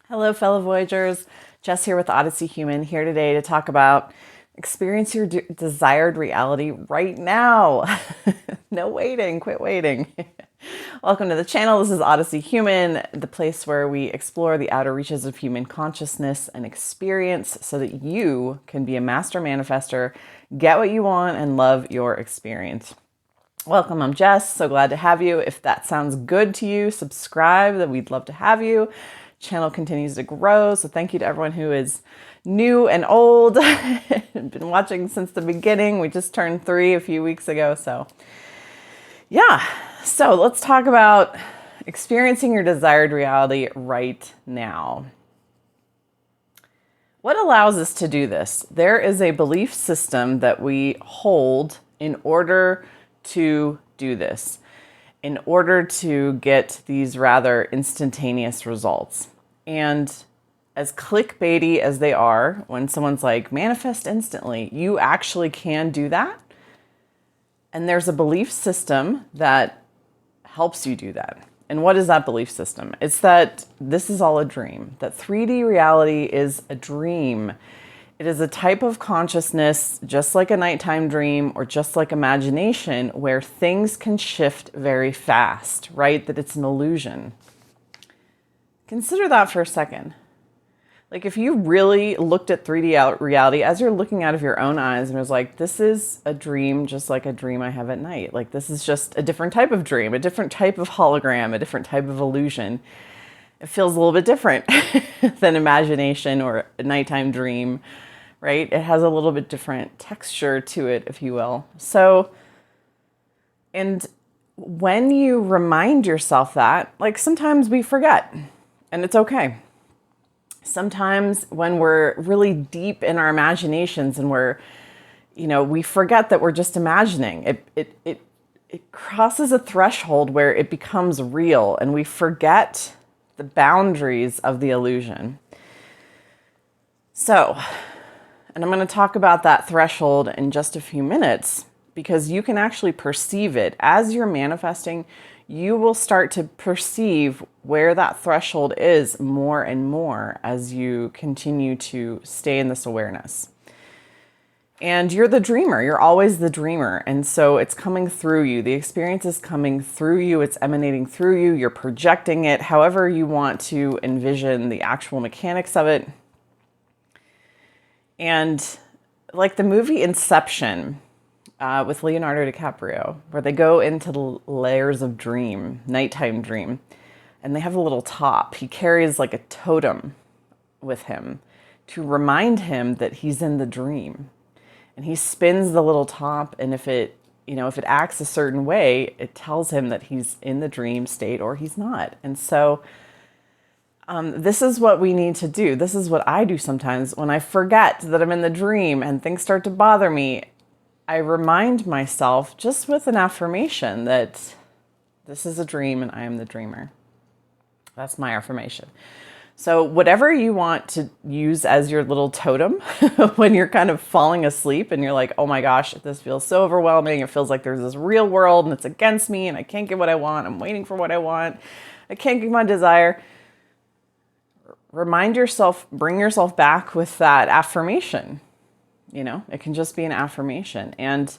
Hello, fellow Voyagers. Jess here with Odyssey Human, here today to talk about experience your desired reality right now. No waiting, quit waiting. Welcome to the channel. This is Odyssey Human, the place where we explore the outer reaches of human consciousness and experience so that you can be a master manifester, get what you want, and love your experience. Welcome, I'm Jess. So glad to have you. If that sounds good to you, subscribe, that we'd love to have you. Channel continues to grow, so thank you to everyone who is new and old. Been watching since the beginning. We just turned 3 a few weeks ago, so yeah. So let's talk about experiencing your desired reality right now. What allows us to do this? There is a belief system that we hold in order to do this, in order to get these rather instantaneous results. And as clickbaity as they are, when someone's like, manifest instantly, you actually can do that. And there's a belief system that helps you do that. And what is that belief system? It's that this is all a dream, that 3D reality is a dream. It is a type of consciousness, just like a nighttime dream or just like imagination, where things can shift very fast, right? That it's an illusion. Consider that for a second. Like if you really looked at 3D reality as you're looking out of your own eyes and was like, this is a dream just like a dream I have at night. Like this is just a different type of dream, a different type of hologram, a different type of illusion. It feels a little bit different than imagination or a nighttime dream, right? It has a little bit different texture to it, if you will. So, and when you remind yourself that, like sometimes we forget, and it's okay. Sometimes when we're really deep in our imaginations and we forget that we're just imagining. It crosses a threshold where it becomes real and we forget the boundaries of the illusion. So, and I'm going to talk about that threshold in just a few minutes because you can actually perceive it. As you're manifesting, you will start to perceive where that threshold is more and more as you continue to stay in this awareness. And you're the dreamer. You're always the dreamer. And so it's coming through you. The experience is coming through you. It's emanating through you. You're projecting it however you want to envision the actual mechanics of it. And like the movie Inception, with Leonardo DiCaprio, where they go into the layers of dream, nighttime dream, and they have a little top. He carries like a totem with him to remind him that he's in the dream. And he spins the little top, and if it acts a certain way, it tells him that he's in the dream state or he's not. And so this is what we need to do. This is what I do sometimes when I forget that I'm in the dream and things start to bother me. I remind myself just with an affirmation that this is a dream and I am the dreamer. That's my affirmation. So whatever you want to use as your little totem when you're kind of falling asleep and you're like, oh my gosh, this feels so overwhelming. It feels like there's this real world and it's against me and I can't get what I want. I'm waiting for what I want. I can't get my desire. Remind yourself, bring yourself back with that affirmation. It can just be an affirmation. And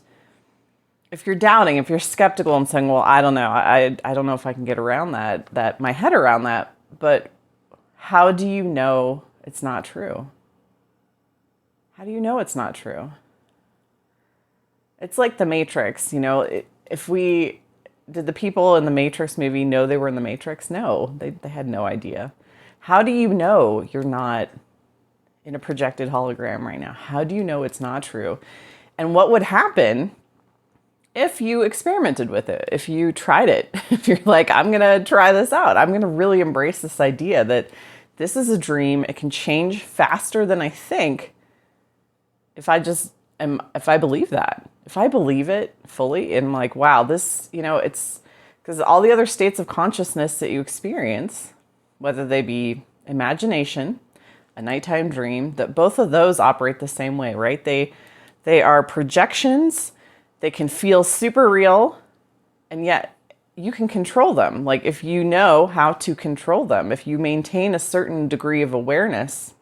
if you're doubting, if you're skeptical and saying, well, I don't know, I don't know if I can get around that my head around that, but how do you know it's not true? How do you know it's not true? It's like the Matrix, if we, did the people in the Matrix movie know they were in the Matrix? No, they had no idea. How do you know you're not in a projected hologram right now? How do you know it's not true? And what would happen if you experimented with it? If you tried it? If you're like, I'm going to try this out. I'm going to really embrace this idea that this is a dream. It can change faster than I think if I believe that. If I believe it fully and like, wow, this, it's because all the other states of consciousness that you experience, whether they be imagination, a nighttime dream, that both of those operate the same way, right? They are projections. They can feel super real, and yet you can control them. Like if you know how to control them, if you maintain a certain degree of awareness,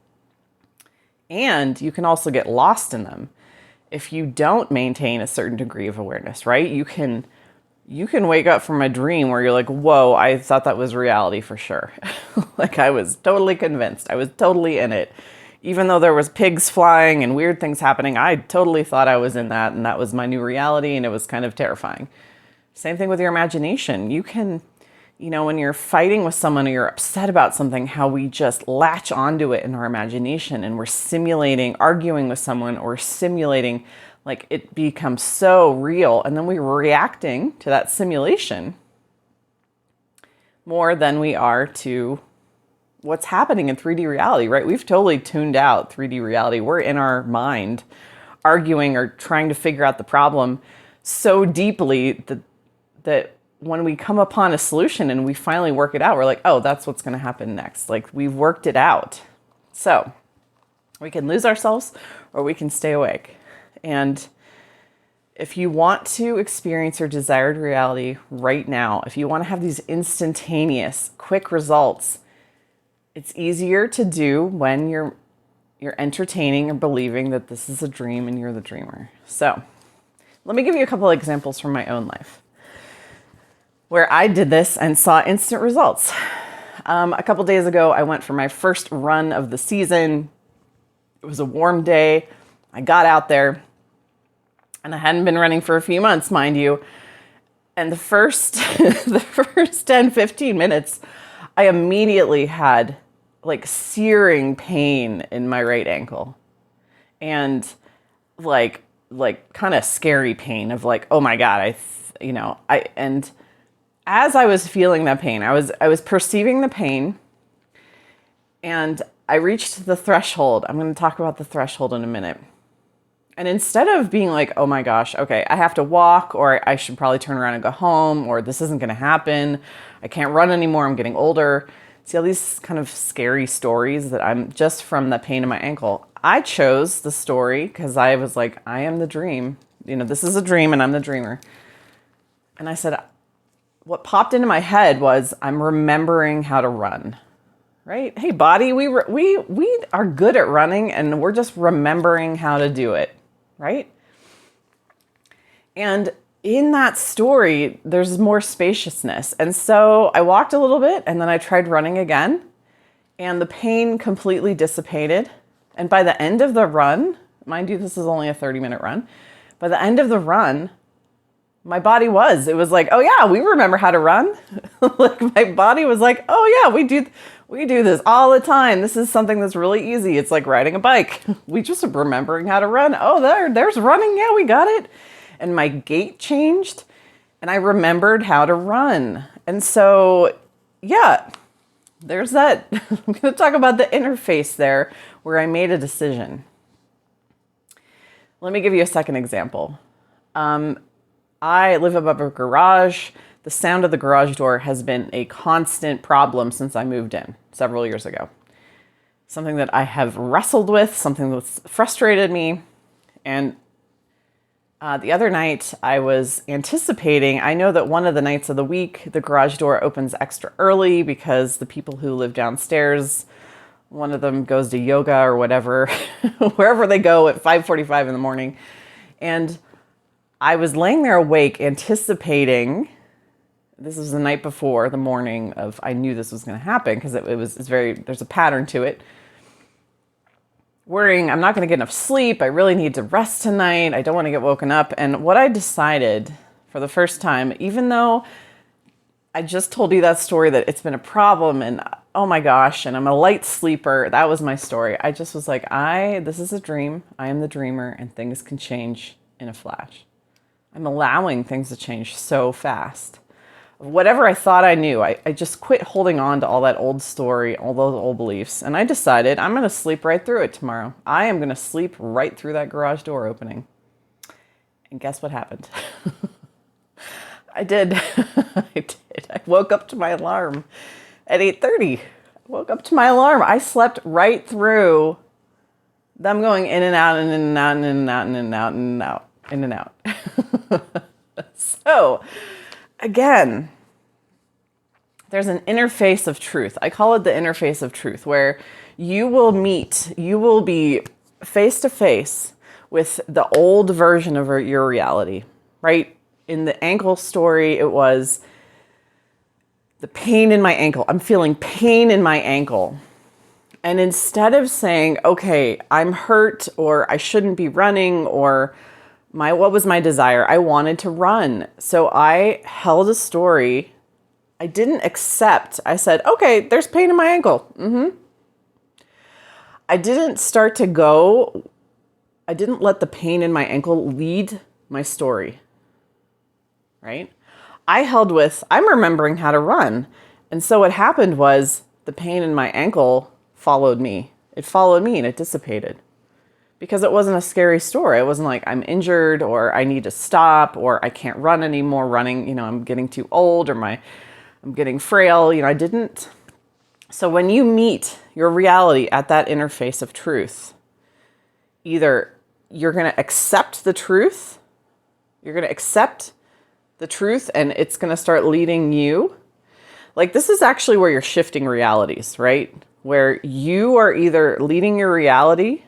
and you can also get lost in them if you don't maintain a certain degree of awareness, right? You can wake up from a dream where you're like, whoa, I thought that was reality for sure. Like I was totally convinced. I was totally in it. Even though there was pigs flying and weird things happening, I totally thought I was in that, and that was my new reality, and it was kind of terrifying. Same thing with your imagination. You can, when you're fighting with someone or you're upset about something, how we just latch onto it in our imagination and we're simulating arguing with someone or simulating, like it becomes so real. And then we're reacting to that simulation more than we are to what's happening in 3D reality, right? We've totally tuned out 3D reality. We're in our mind arguing or trying to figure out the problem so deeply that when we come upon a solution and we finally work it out, we're like, oh, that's what's going to happen next. Like we've worked it out. So we can lose ourselves or we can stay awake. And if you want to experience your desired reality right now, if you want to have these instantaneous, quick results, it's easier to do when you're entertaining or believing that this is a dream and you're the dreamer. So let me give you a couple of examples from my own life where I did this and saw instant results. A couple days ago, I went for my first run of the season. It was a warm day. I got out there and I hadn't been running for a few months, mind you. And the first 10, 15 minutes, I immediately had like searing pain in my right ankle and like kind of scary pain of like, oh my God, and as I was feeling that pain, I was perceiving the pain and I reached the threshold. I'm going to talk about the threshold in a minute. And instead of being like, oh my gosh, okay, I have to walk, or I should probably turn around and go home, or this isn't going to happen, I can't run anymore, I'm getting older. See all these kind of scary stories that I'm just from the pain in my ankle. I chose the story because I was like, I am the dream. This is a dream and I'm the dreamer. And I said, what popped into my head was I'm remembering how to run, right? Hey, body, we are good at running and we're just remembering how to do it, right? And in that story, there's more spaciousness. And so I walked a little bit and then I tried running again and the pain completely dissipated. And by the end of the run, mind you, this is only a 30-minute run. By the end of the run, my body it was like, oh yeah, we remember how to run. Like my body was like, oh yeah, we do this all the time. This is something that's really easy. It's like riding a bike. We just are remembering how to run. Oh, there's running. Yeah, we got it. And my gait changed and I remembered how to run. And so, yeah, there's that. I'm going to talk about the interface there where I made a decision. Let me give you a second example. I live above a garage. The sound of the garage door has been a constant problem since I moved in several years ago. Something that I have wrestled with, something that's frustrated me. And the other night I was anticipating, I know that one of the nights of the week, the garage door opens extra early because the people who live downstairs, one of them goes to yoga or whatever, wherever they go at 5:45 in the morning. And I was laying there awake anticipating, this was the night before the morning of, I knew this was going to happen because there's a pattern to it. Worrying, I'm not going to get enough sleep. I really need to rest tonight. I don't want to get woken up. And what I decided for the first time, even though I just told you that story that it's been a problem and oh my gosh, and I'm a light sleeper. That was my story. I just was like, this is a dream. I am the dreamer and things can change in a flash. I'm allowing things to change so fast. Whatever I thought I knew, I just quit holding on to all that old story, all those old beliefs. And I decided I'm going to sleep right through it tomorrow. I am going to sleep right through that garage door opening. And guess what happened? I did. I did. I woke up to my alarm at 8:30. I woke up to my alarm. I slept right through them going in and out and in and out and in and out and in and out and out, in and out. So, again, there's an interface of truth. I call it the interface of truth, where you will be face to face with the old version of your reality, right? In the ankle story, it was the pain in my ankle. I'm feeling pain in my ankle. And instead of saying, okay, I'm hurt, or I shouldn't be running, or what was my desire? I wanted to run. So I held a story. I didn't accept. I said, okay, there's pain in my ankle. I didn't let the pain in my ankle lead my story, right? I'm remembering how to run. And so what happened was the pain in my ankle followed me. It followed me and it dissipated because it wasn't a scary story. It wasn't like I'm injured or I need to stop or I can't run anymore. Running, I'm getting too old or I'm getting frail. I didn't. So when you meet your reality at that interface of truth, either you're going to accept the truth, and it's going to start leading you. Like, this is actually where you're shifting realities, right? Where you are either leading your reality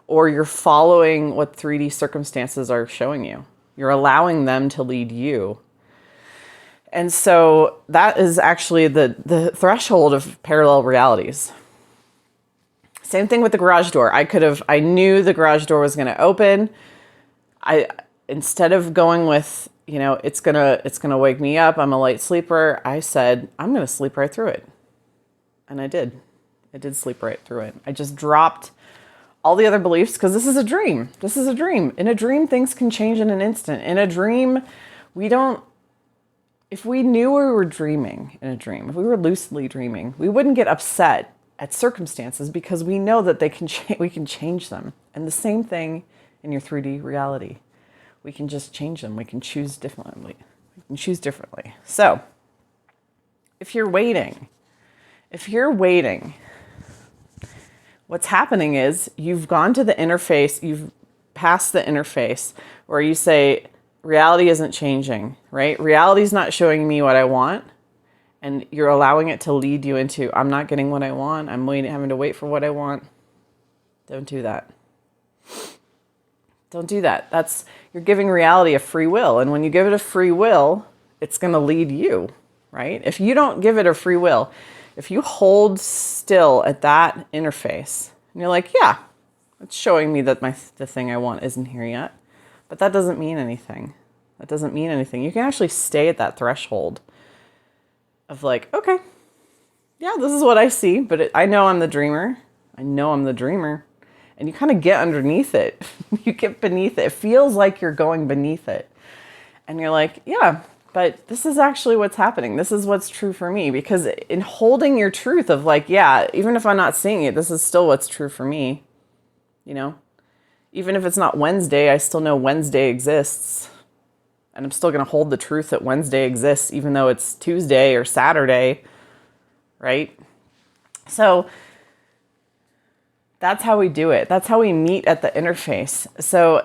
or you're following what 3D circumstances are showing you. You're allowing them to lead you. And so that is actually the threshold of parallel realities. Same thing with the garage door. I knew the garage door was going to open. Instead of going with, it's going to wake me up, I'm a light sleeper, I said, I'm going to sleep right through it. And I did. I did sleep right through it. I just dropped all the other beliefs because this is a dream. This is a dream. In a dream, things can change in an instant. In a dream, if we knew we were dreaming in a dream, if we were lucidly dreaming, we wouldn't get upset at circumstances because we know that we can change them. And the same thing in your 3D reality. We can just change them. We can choose differently. So if you're waiting, what's happening is you've gone to the interface, you've passed the interface where you say, reality isn't changing, right? Reality's not showing me what I want. And you're allowing it to lead you into, I'm not getting what I want. I'm having to wait for what I want. Don't do that. Don't do that. You're giving reality a free will. And when you give it a free will, it's going to lead you, right? If you don't give it a free will, if you hold still at that interface and you're like, yeah, it's showing me that the thing I want isn't here yet. But that doesn't mean anything. You can actually stay at that threshold of like, okay, yeah, this is what I see, but I know I'm the dreamer. And you kind of get underneath it. You get beneath it. It feels like you're going beneath it. And you're like, yeah, but this is actually what's happening. This is what's true for me. Because in holding your truth of like, yeah, even if I'm not seeing it, this is still what's true for me. Even if it's not Wednesday, I still know Wednesday exists. And I'm still going to hold the truth that Wednesday exists, even though it's Tuesday or Saturday, right? So that's how we do it. That's how we meet at the interface.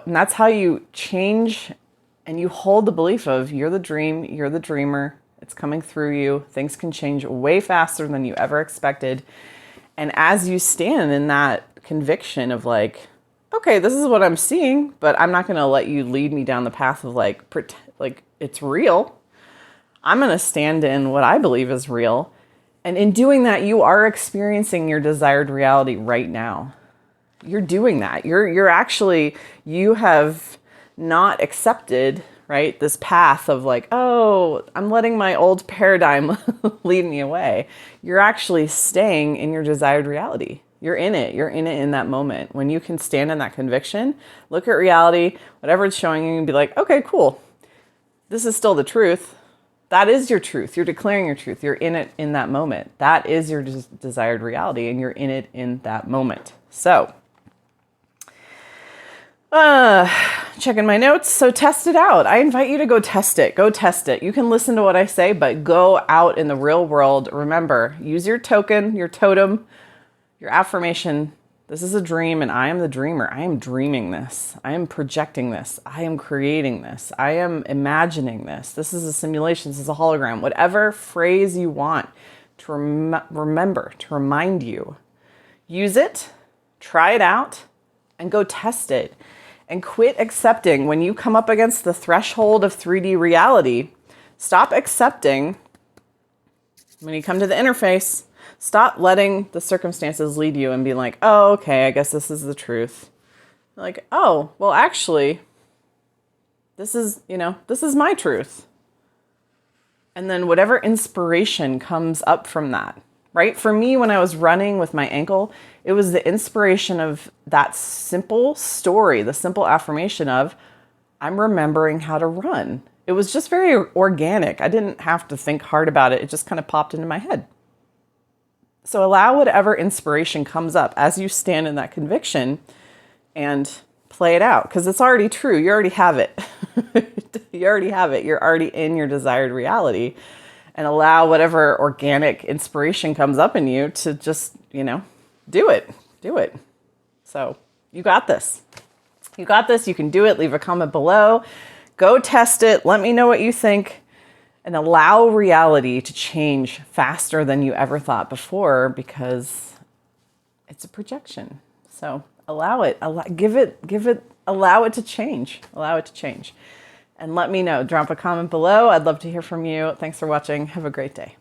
And that's how you change and you hold the belief of you're the dreamer, it's coming through you. Things can change way faster than you ever expected. And as you stand in that conviction of like, okay, this is what I'm seeing, but I'm not going to let you lead me down the path of like it's real. I'm going to stand in what I believe is real. And in doing that, you are experiencing your desired reality right now. You're doing that. You have not accepted, right, this path of like, oh, I'm letting my old paradigm lead me away. You're actually staying in your desired reality. You're in it in that moment. When you can stand in that conviction, look at reality, whatever it's showing you, and be like, okay, cool. This is still the truth. That is your truth. You're declaring your truth. You're in it in that moment. That is your desired reality, and you're in it in that moment. So, checking my notes. So test it out. I invite you to go test it. Go test it. You can listen to what I say, but go out in the real world. Remember, use your token, your totem, your affirmation This is a dream and I am the dreamer. I am dreaming this. I am projecting this. I am creating this. I am imagining this. This is a simulation. This is a hologram. Whatever phrase you want to remember, to remind you. Use it, try it out, and go test it. And quit accepting when you come up against the threshold of 3D reality. Stop accepting when you come to the interface. Stop letting the circumstances lead you and be like, oh, okay, I guess this is the truth. Like, oh, well, actually, this is my truth. And then whatever inspiration comes up from that, right? For me, when I was running with my ankle, it was the inspiration of that simple story, the simple affirmation of, I'm remembering how to run. It was just very organic. I didn't have to think hard about it. It just kind of popped into my head. So allow whatever inspiration comes up as you stand in that conviction and play it out, because it's already true. You already have it. You already have it. You're already in your desired reality. And allow whatever organic inspiration comes up in you to just, do it. Do it. So you got this. You got this. You can do it. Leave a comment below. Go test it. Let me know what you think. And allow reality to change faster than you ever thought before, because it's a projection. So allow it. Allow it to change. Allow it to change. And let me know. Drop a comment below. I'd love to hear from you. Thanks for watching. Have a great day.